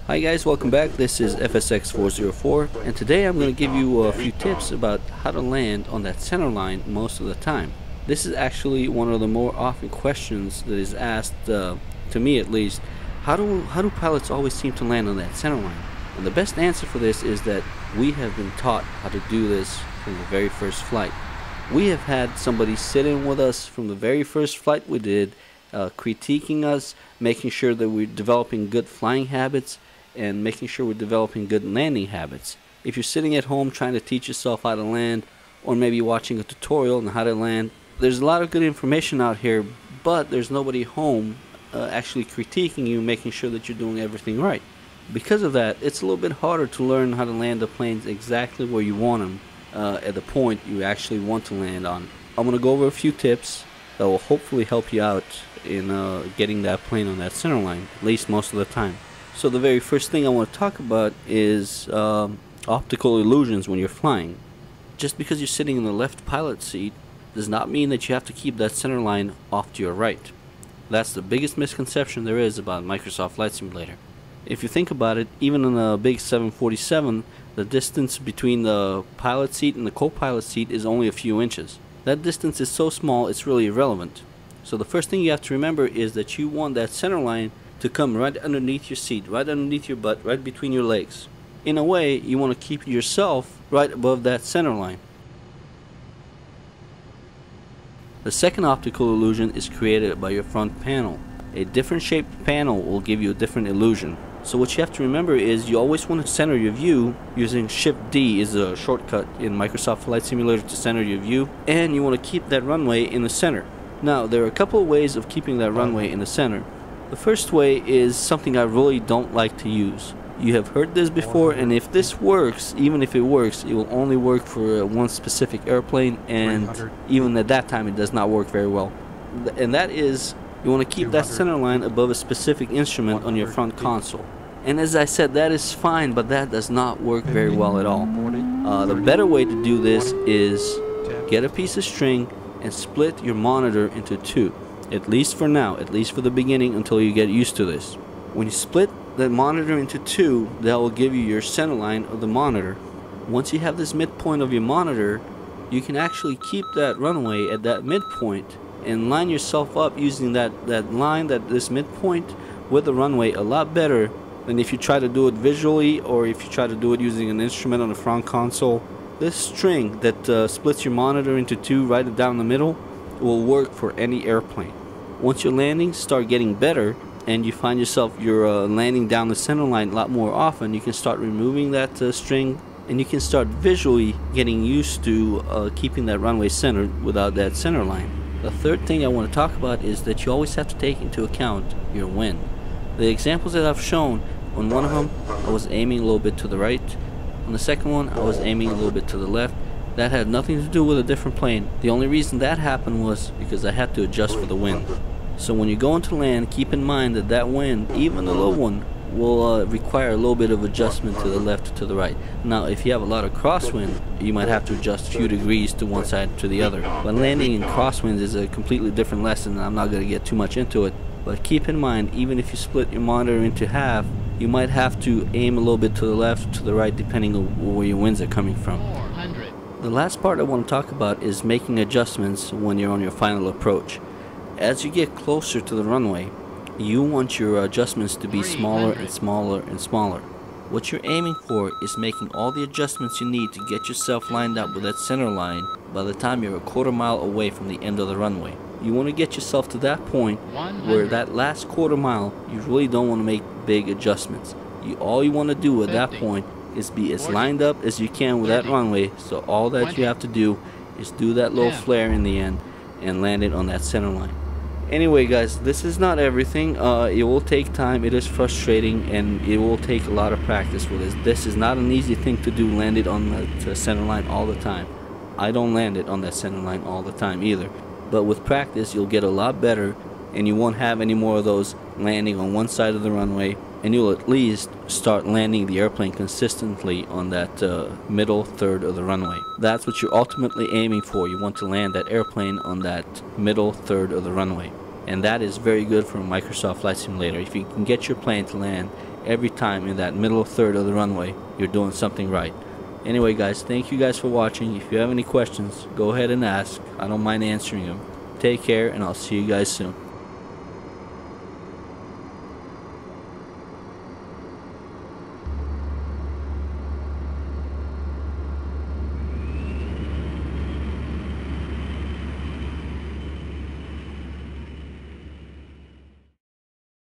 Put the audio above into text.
Hi guys, welcome back. This is FSX404 and today I'm going to give you a few tips about how to land on that center line most of the time. This is actually one of the more often questions that is asked, to me at least. How do pilots always seem to land on that center line? And the best answer for this is that we have been taught how to do this from the very first flight. We have had somebody sit in with us from the very first flight we did, critiquing us, making sure that we're developing good flying habits and making sure we're developing good landing habits. If you're sitting at home trying to teach yourself how to land, or maybe watching a tutorial on how to land, there's a lot of good information out here, but there's nobody home actually critiquing you, making sure that you're doing everything right. Because of that, it's a little bit harder to learn how to land the planes exactly where you want them, at the point you actually want to land on. I'm going to go over a few tips that will hopefully help you out in getting that plane on that center line, at least most of the time. So the very first thing I want to talk about is optical illusions when you're flying. Just because you're sitting in the left pilot seat does not mean that you have to keep that center line off to your right. That's the biggest misconception there is about Microsoft Flight Simulator. If you think about it, even in a big 747, the distance between the pilot seat and the co-pilot seat is only a few inches. That distance is so small it's really irrelevant. So the first thing you have to remember is that you want that center line to come right underneath your seat, right underneath your butt, right between your legs. In a way, you want to keep yourself right above that center line. The second optical illusion is created by your front panel. A different shaped panel will give you a different illusion. So what you have to remember is you always want to center your view using Shift D is a shortcut in Microsoft Flight Simulator to center your view, and you want to keep that runway in the center. Now there are a couple of ways of keeping that runway in the center. The first way is something I really don't like to use. You have heard this before, and if this works, even if it works, it will only work for one specific airplane, and even at that time it does not work very well. And that is, you want to keep that center line above a specific instrument on your front console. And as I said, that is fine, but that does not work very well at all. The better way to do this is get a piece of string and split your monitor into two. At least for now, at least for the beginning, until you get used to this. When you split that monitor into two, that will give you your center line of the monitor. Once you have this midpoint of your monitor, you can actually keep that runway at that midpoint and line yourself up using that line, this midpoint with the runway a lot better than if you try to do it visually or if you try to do it using an instrument on the front console. This string that splits your monitor into two right down the middle will work for any airplane. Once your landings start getting better and you find yourself you're landing down the center line a lot more often, you can start removing that string, and you can start visually getting used to keeping that runway centered without that center line. The third thing I want to talk about is that you always have to take into account your wind. The examples that I've shown, on one of them I was aiming a little bit to the right, on the second one I was aiming a little bit to the left. That had nothing to do with a different plane. The only reason that happened was because I had to adjust for the wind. So when you go into land, keep in mind that that wind, even the low one, will require a little bit of adjustment to the left or to the right. Now if you have a lot of crosswind, you might have to adjust a few degrees to one side to the other. But landing in crosswinds is a completely different lesson, and I'm not going to get too much into it. But keep in mind, even if you split your monitor into half, you might have to aim a little bit to the left or to the right depending on where your winds are coming from. The last part I want to talk about is making adjustments when you're on your final approach. As you get closer to the runway, you want your adjustments to be smaller and smaller and smaller. What you're aiming for is making all the adjustments you need to get yourself lined up with that center line by the time you're a quarter mile away from the end of the runway. You want to get yourself to that point where that last quarter mile, you really don't want to make big adjustments. All you want to do at that point is be as lined up as you can with that runway, so all that you have to do is do that little flare in the end and land it on that center line. Anyway guys, this is not everything. It will take time, it is frustrating, and it will take a lot of practice with this. This is not an easy thing to do, land it on the center line all the time. I don't land it on that center line all the time either. But with practice you'll get a lot better, and you won't have any more of those landing on one side of the runway, and you'll at least start landing the airplane consistently on that middle third of the runway. That's what you're ultimately aiming for. You want to land that airplane on that middle third of the runway. And that is very good for Microsoft Flight Simulator. If you can get your plane to land every time in that middle third of the runway, you're doing something right. Anyway guys, thank you guys for watching. If you have any questions, go ahead and ask. I don't mind answering them. Take care, and I'll see you guys soon.